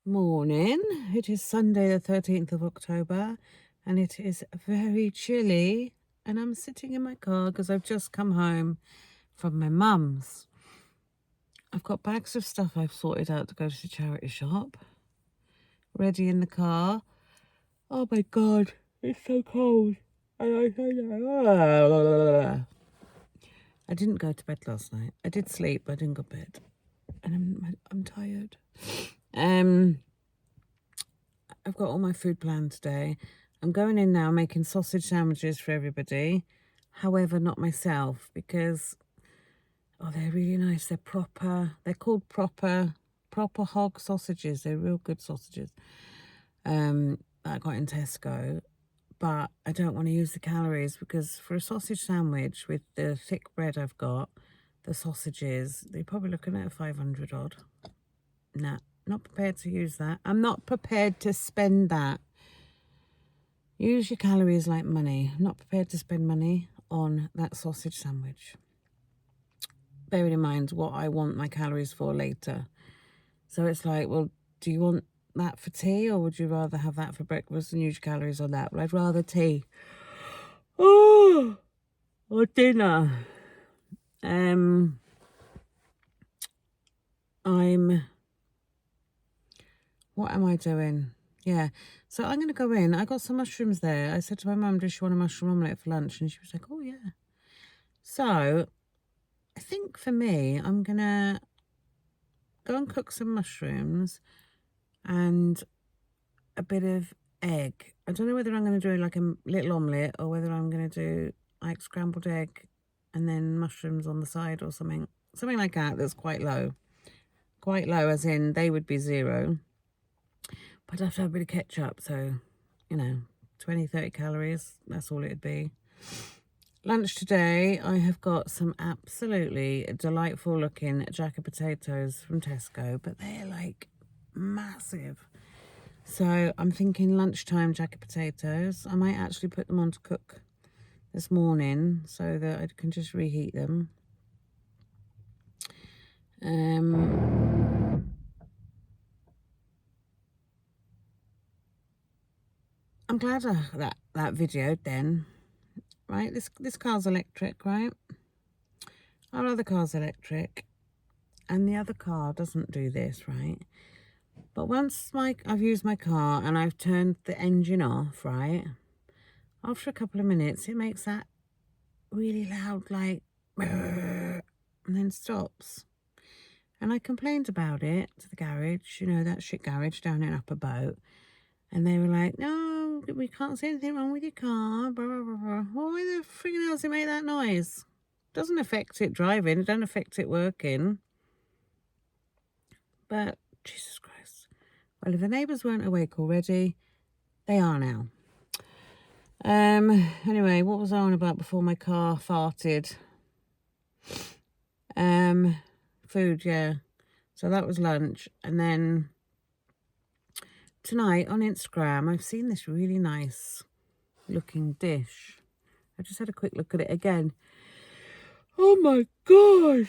Morning. It is Sunday, the 13th of October, and it is very chilly. And I'm sitting in my car because I've just come home from my mum's. I've got bags of stuff I've sorted out to go to the charity shop, ready in the car. Oh my God, it's so cold. I didn't go to bed last night. I did sleep, but I didn't go to bed, and I'm tired. I've got all my food planned today. I'm going in now making sausage sandwiches for everybody. However, not myself because, they're really nice. They're called proper hog sausages. They're real good sausages that I got in Tesco. But I don't want to use the calories because for a sausage sandwich with the thick bread I've got, the sausages, they're probably looking at 500 odd. Nah, not prepared to use that. I'm not prepared to spend that. Use your calories like money. I'm not prepared to spend money on that sausage sandwich. Bearing in mind what I want my calories for later. So it's like, well, do you want that for tea or would you rather have that for breakfast and use your calories on that? Well, I'd rather tea. Oh, or dinner. What am I doing? Yeah. So I'm going to go in. I got some mushrooms there. I said to my mum, does she want a mushroom omelette for lunch? And she was like, oh, yeah. So I think for me, I'm going to go and cook some mushrooms and a bit of egg. I don't know whether I'm going to do like a little omelette or whether I'm going to do like scrambled egg and then mushrooms on the side or something. Something like that that's quite low. Quite low as in they would be 0. But I'd have to have a bit of ketchup, so, 20, 30 calories, that's all it'd be. Lunch today, I have got some absolutely delightful looking jacket potatoes from Tesco, but they're like massive. So I'm thinking lunchtime jacket potatoes. I might actually put them on to cook this morning so that I can just reheat them. I'm glad that videoed then. Right, this car's electric, right? Our other car's electric, and the other car doesn't do this, right? But once I've used my car and I've turned the engine off, right? After a couple of minutes, it makes that really loud, like, and then stops. And I complained about it to the garage, that shit garage down in Upper Boat. And they were like, no, we can't see anything wrong with your car, blah, blah, blah, blah. Well, why the friggin' hell does it make that noise? Doesn't affect it driving, it doesn't affect it working. But, Jesus Christ. Well, if the neighbours weren't awake already, they are now. Anyway, what was I on about before my car farted? Food, yeah. So that was lunch. And then tonight on Instagram, I've seen this really nice looking dish. I just had a quick look at it again. Oh my God.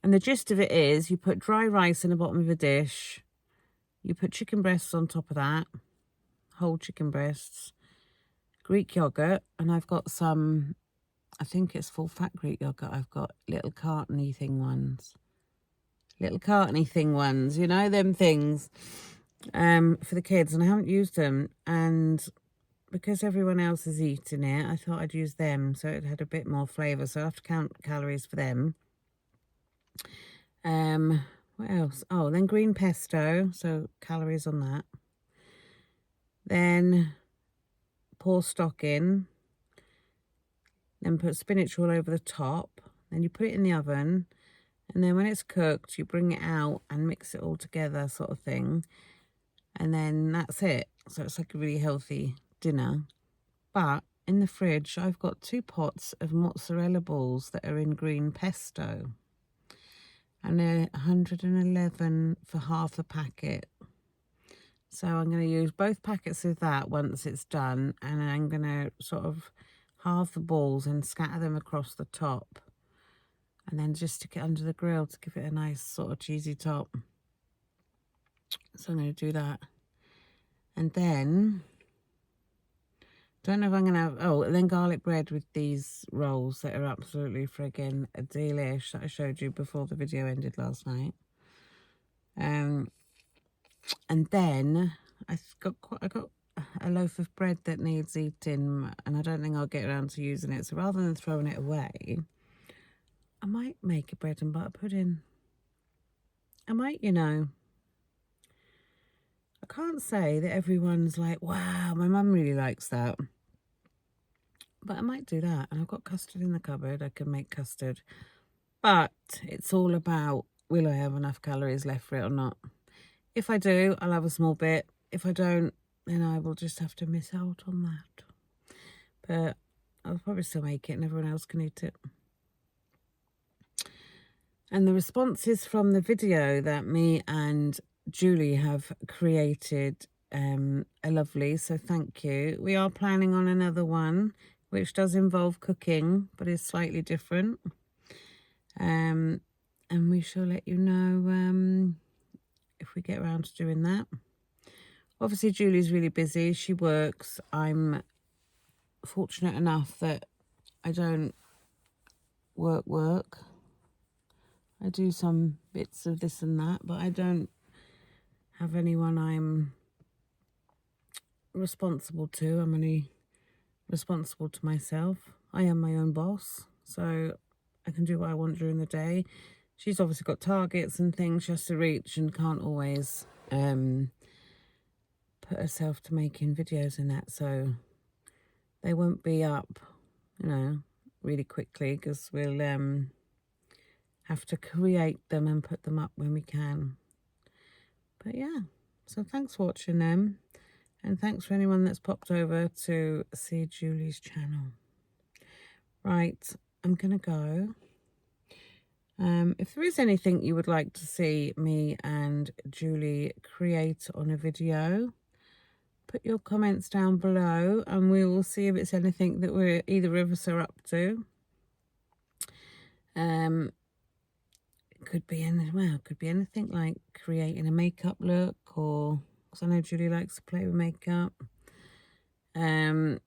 And the gist of it is you put dry rice in the bottom of a dish. You put chicken breasts on top of that. Whole chicken breasts. Greek yogurt. And I've got some, I think it's full fat Greek yogurt. I've got little cartony thing ones. Little cartony thing ones, them things for the kids. And I haven't used them. And because everyone else is eating it, I thought I'd use them so it had a bit more flavour. So I have to count calories for them. What else? Oh, then green pesto, so calories on that. Then pour stock in. Then put spinach all over the top. Then you put it in the oven. And then when it's cooked, you bring it out and mix it all together sort of thing. And then that's it. So it's like a really healthy dinner. But in the fridge, I've got 2 pots of mozzarella balls that are in green pesto. And they're 111 for half a packet. So I'm going to use both packets of that once it's done. And I'm going to sort of halve the balls and scatter them across the top. And then just stick it under the grill to give it a nice sort of cheesy top. So I'm going to do that. And then, don't know if I'm going to have, oh, and then garlic bread with these rolls that are absolutely friggin' delish that I showed you before the video ended last night. And then I got a loaf of bread that needs eating, and I don't think I'll get around to using it. So rather than throwing it away, I might make a bread and butter pudding. I might, you know. I can't say that everyone's like, wow, my mum really likes that. But I might do that. And I've got custard in the cupboard. I can make custard. But it's all about, will I have enough calories left for it or not? If I do, I'll have a small bit. If I don't, then I will just have to miss out on that. But I'll probably still make it and everyone else can eat it. And the responses from the video that me and Julie have created are lovely, so thank you. We are planning on another one, which does involve cooking, but is slightly different. And we shall let you know if we get around to doing that. Obviously, Julie's really busy. She works. I'm fortunate enough that I don't work. I do some bits of this and that, but I don't have anyone I'm responsible to. I'm only responsible to myself. I am my own boss, so I can do what I want during the day. She's obviously got targets and things she has to reach and can't always put herself to making videos and that, so they won't be up, you know, really quickly, because we'll have to create them and put them up when we can. But yeah, so thanks for watching them, and thanks for anyone that's popped over to see Julie's channel. Right, I'm gonna go. If there is anything you would like to see me and Julie create on a video, put your comments down below and we will see if it's anything that we're either of us are up to. It could be anything like creating a makeup look, or because I know Julie likes to play with makeup, or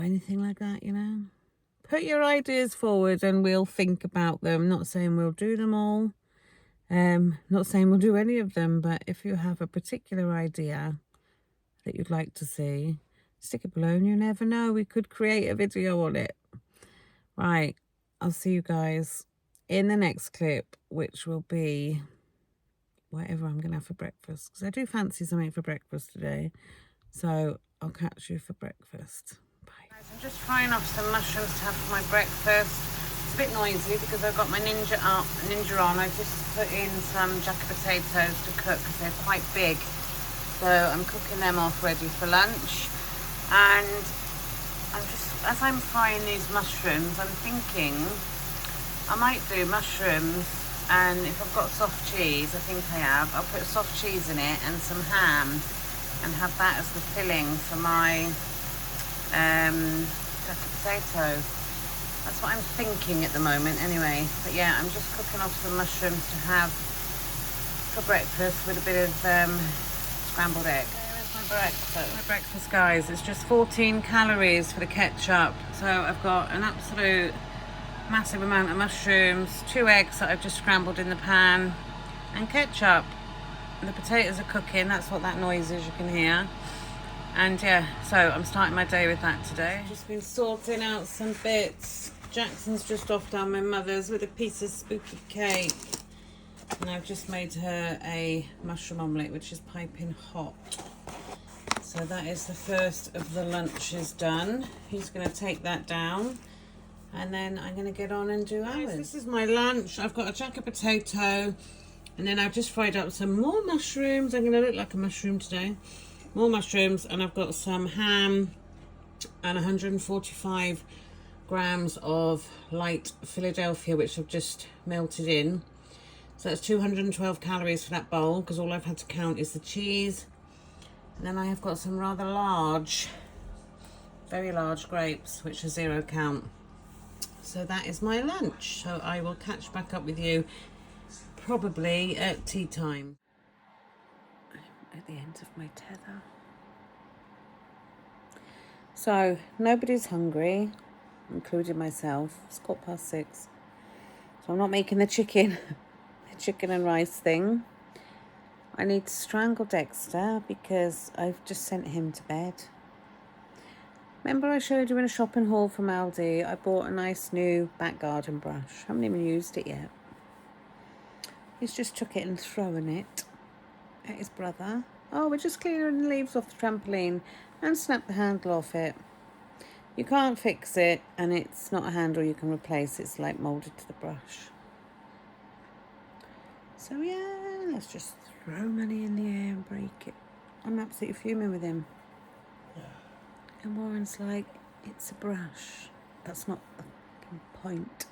anything like that, you know. Put your ideas forward and we'll think about them. Not saying we'll do them all. Not saying we'll do any of them, but if you have a particular idea that you'd like to see, stick it below and you never know. We could create a video on it. Right, I'll see you guys in the next clip, which will be whatever I'm going to have for breakfast. Because I do fancy something for breakfast today. So I'll catch you for breakfast. I'm just frying off some mushrooms to have for my breakfast. It's a bit noisy because I've got my Ninja on. I just put in some jacket potatoes to cook because they're quite big. So I'm cooking them off ready for lunch. And I'm just, as I'm frying these mushrooms, I'm thinking I might do mushrooms, and if I've got soft cheese, I think I have, I'll put soft cheese in it and some ham and have that as the filling for my jacket potatoes. That's what I'm thinking at the moment anyway. But yeah, I'm just cooking off some mushrooms to have for breakfast with a bit of scrambled egg. There's my breakfast. My breakfast, guys, it's just 14 calories for the ketchup. So I've got an absolute massive amount of mushrooms, 2 eggs that I've just scrambled in the pan, and ketchup. And the potatoes are cooking. That's what that noise is you can hear. And yeah, so I'm starting my day with that today. I've just been sorting out some bits. Jackson's just off down my mother's with a piece of spooky cake. And I've just made her a mushroom omelette, which is piping hot. So that is the first of the lunches done. He's going to take that down. And then I'm going to get on and do ours. This is my lunch. I've got a jacket potato. And then I've just fried up some more mushrooms. I'm going to look like a mushroom today. More mushrooms, and I've got some ham and 145 grams of light Philadelphia, which I've just melted in. So that's 212 calories for that bowl, because all I've had to count is the cheese. And then I have got some rather large, very large grapes, which are 0 count. So that is my lunch. So I will catch back up with you probably at tea time. at the end of my tether. So nobody's hungry, including myself. It's 6:15. So I'm not making the chicken and rice thing. I need to strangle Dexter because I've just sent him to bed. Remember I showed you in a shopping haul from Aldi, I bought a nice new back garden brush. Haven't even used it yet. He's just took it and thrown it at his brother. Oh, we're just clearing the leaves off the trampoline and snapped the handle off it. You can't fix it, and it's not a handle you can replace. It's like moulded to the brush. So yeah, let's just throw money in the air and break it. I'm absolutely fuming with him. And Warren's like, it's a brush. That's not the fucking point.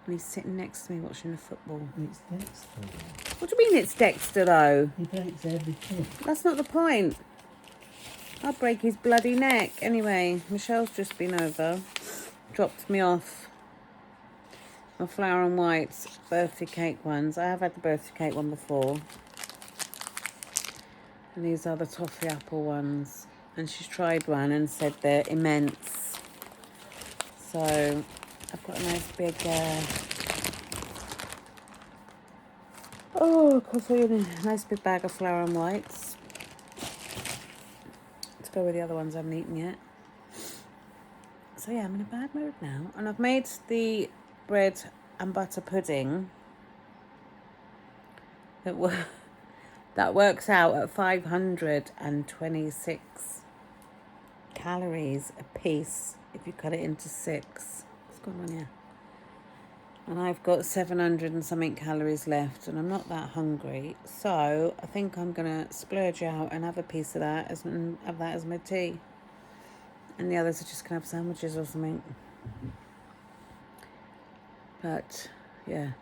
And he's sitting next to me watching the football. It's Dexter. What do you mean it's Dexter, though? He breaks everything. That's not the point. I'll break his bloody neck. Anyway, Michelle's just been over. Dropped me off my Flower and White's birthday cake ones. I have had the birthday cake one before. And these are the toffee apple ones. And she's tried one and said they're immense. So I've got a nice big nice big bag of Flower and Whites to go with the other ones I haven't eaten yet. So yeah, I'm in a bad mood now. And I've made the bread and butter pudding that works out at 526 calories a piece if you cut it into 6. What's going on here? And I've got 700 and something calories left, and I'm not that hungry, so I think I'm gonna splurge out and have a piece of that and have that as my tea, and the others are just gonna have sandwiches or something. But yeah,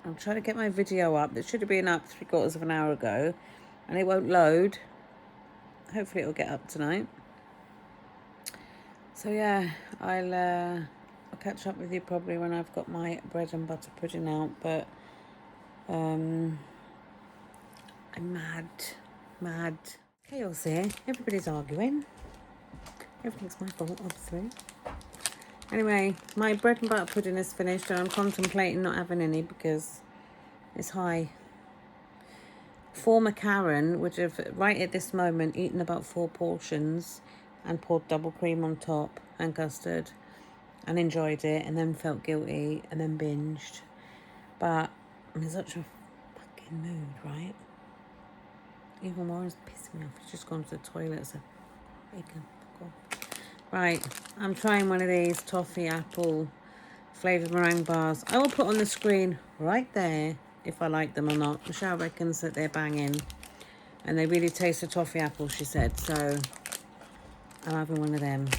I'm trying to get my video up. It should have been up 3/4 of an hour ago, and it won't load. Hopefully it'll get up tonight. So yeah, I'll catch up with you probably when I've got my bread and butter pudding out. But I'm mad. Chaos here. Everybody's arguing. Everything's my fault, obviously. Anyway, my bread and butter pudding is finished, and I'm contemplating not having any because it's high. Former Karen would have, right at this moment, eaten about 4 portions and poured double cream on top and custard and enjoyed it, and then felt guilty and then binged. But I'm in such a fucking mood, right? Even Warren's pissing me off. He's just gone to the toilet, so he can fuck off. Right, I'm trying one of these toffee apple flavoured meringue bars. I will put on the screen right there if I like them or not. Michelle reckons that they're banging, and they really taste of toffee apple, she said. So I'm having one of them,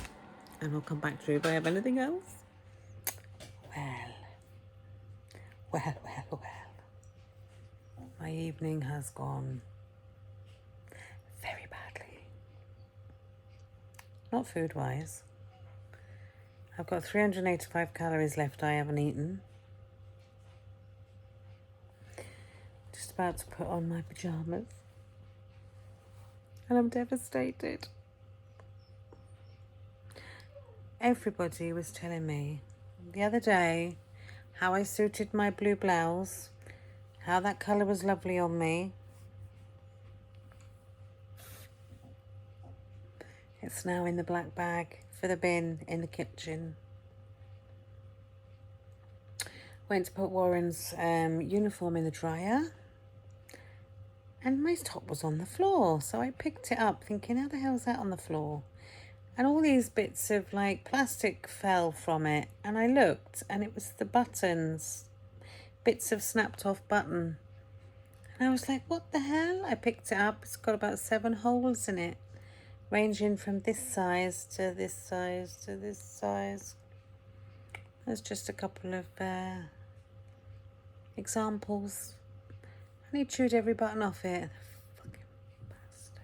and I'll come back to you if I have anything else. Well. My evening has gone very badly. Not food-wise. I've got 385 calories left I haven't eaten. Just about to put on my pyjamas. And I'm devastated. Everybody was telling me the other day how I suited my blue blouse, how that colour was lovely on me. It's now in the black bag for the bin in the kitchen. Went to put Warren's uniform in the dryer, and my top was on the floor. So I picked it up thinking, how the hell is that on the floor? And all these bits of like plastic fell from it, and I looked, and it was the buttons, bits of snapped off button. And I was like, what the hell? I picked it up. It's got about 7 holes in it, ranging from this size to this size to this size. There's just a couple of examples. And he chewed every button off it. Fucking bastard.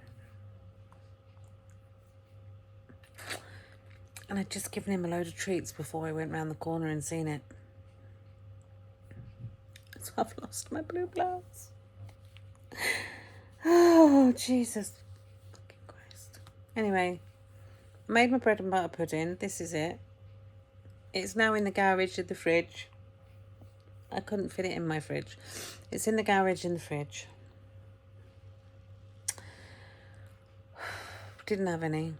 And I'd just given him a load of treats before I went round the corner and seen it. So I've lost my blue blouse. Oh, Oh, Jesus. Fucking Christ. Anyway, I made my bread and butter pudding. This is it. It's now in the garage of the fridge. I couldn't fit it in my fridge. It's in the garage in the fridge. Didn't have any.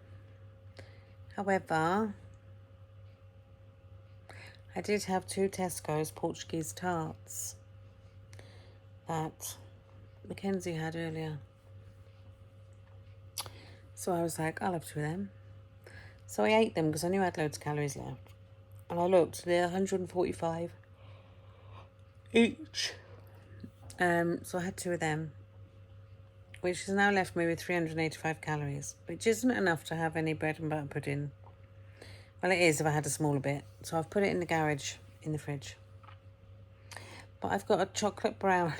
However, I did have 2 Tesco's Portuguese tarts that Mackenzie had earlier. So I was like, I'll have 2 of them. So I ate them because I knew I had loads of calories left. And I looked, they're 145 each. So I had 2 of them, which has now left me with 385 calories, which isn't enough to have any bread and butter pudding. Well, it is if I had a smaller bit. So I've put it in the garage in the fridge. But I've got a chocolate brownie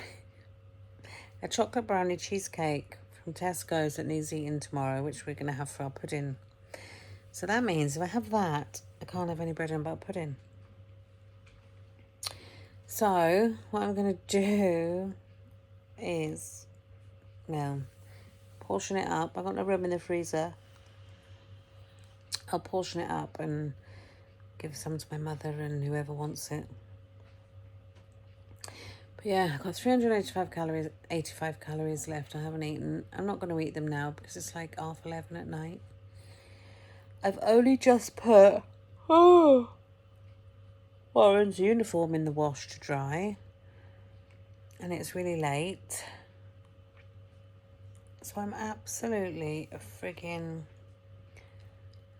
cheesecake from Tesco's that needs eating tomorrow, which we're going to have for our pudding. So that means if I have that, I can't have any bread and butter pudding. So what I'm going to do is, well, portion it up. I've got no room in the freezer. I'll portion it up and give some to my mother and whoever wants it. But yeah, I've got 85 calories left I haven't eaten. I'm not going to eat them now because it's like 11:30 at night. I've only just put Warren's uniform in the wash to dry. And it's really late. So I'm absolutely friggin'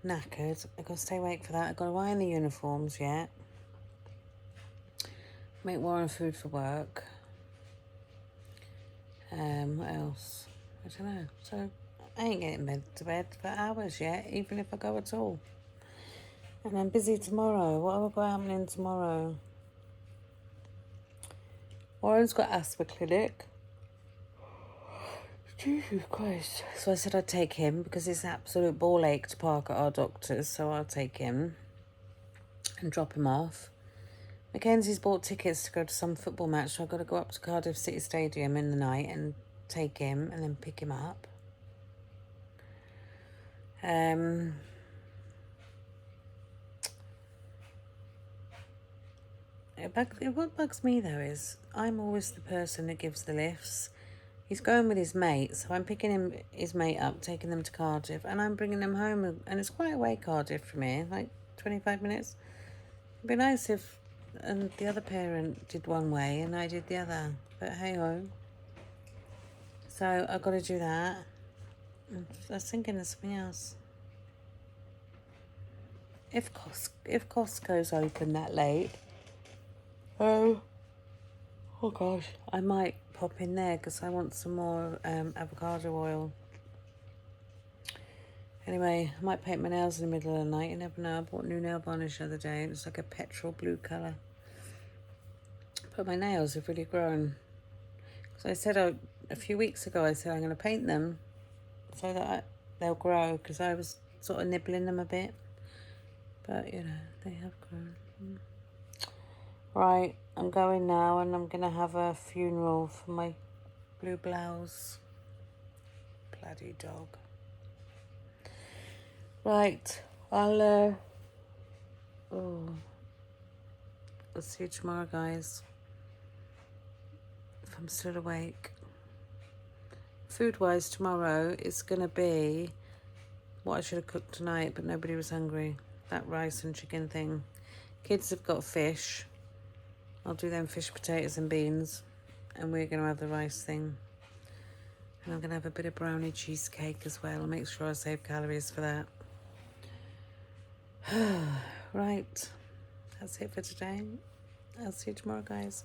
knackered. I've got to stay awake for that. I've got to iron the uniforms yet. Make Warren food for work. What else? I don't know. So I ain't getting to bed for hours yet, even if I go at all. And I'm busy tomorrow. What have I got happening tomorrow? Warren's got asthma clinic. Jesus Christ. So I said I'd take him because it's an absolute ball ache to park at our doctor's. So I'll take him and drop him off. Mackenzie's bought tickets to go to some football match, so I've got to go up to Cardiff City Stadium in the night and take him and then pick him up. What bugs me though is I'm always the person that gives the lifts. He's going with his mate, so I'm picking his mate up, taking them to Cardiff, and I'm bringing them home. And it's quite a way, Cardiff, from here, like 25 minutes. It'd be nice if the other parent did one way and I did the other, but hey ho. So I've got to do that. I was thinking of something else. If Costco's open that late, oh gosh, I might pop in there because I want some more avocado oil. Anyway, I might paint my nails in the middle of the night. You never know. I bought new nail varnish the other day. It was like a petrol blue colour. But my nails have really grown. So I said a few weeks ago, I said I'm going to paint them so that they'll grow because I was sort of nibbling them a bit. But, you know, they have grown. Right, I'm going now and I'm going to have a funeral for my blue blouse. Bloody dog. Right, I'll see you tomorrow, guys. If I'm still awake. Food-wise, tomorrow it's going to be what I should have cooked tonight, but nobody was hungry. That rice and chicken thing. Kids have got fish. I'll do them fish, potatoes and beans. And we're going to have the rice thing. And I'm going to have a bit of brownie cheesecake as well. I'll make sure I save calories for that. Right. That's it for today. I'll see you tomorrow, guys.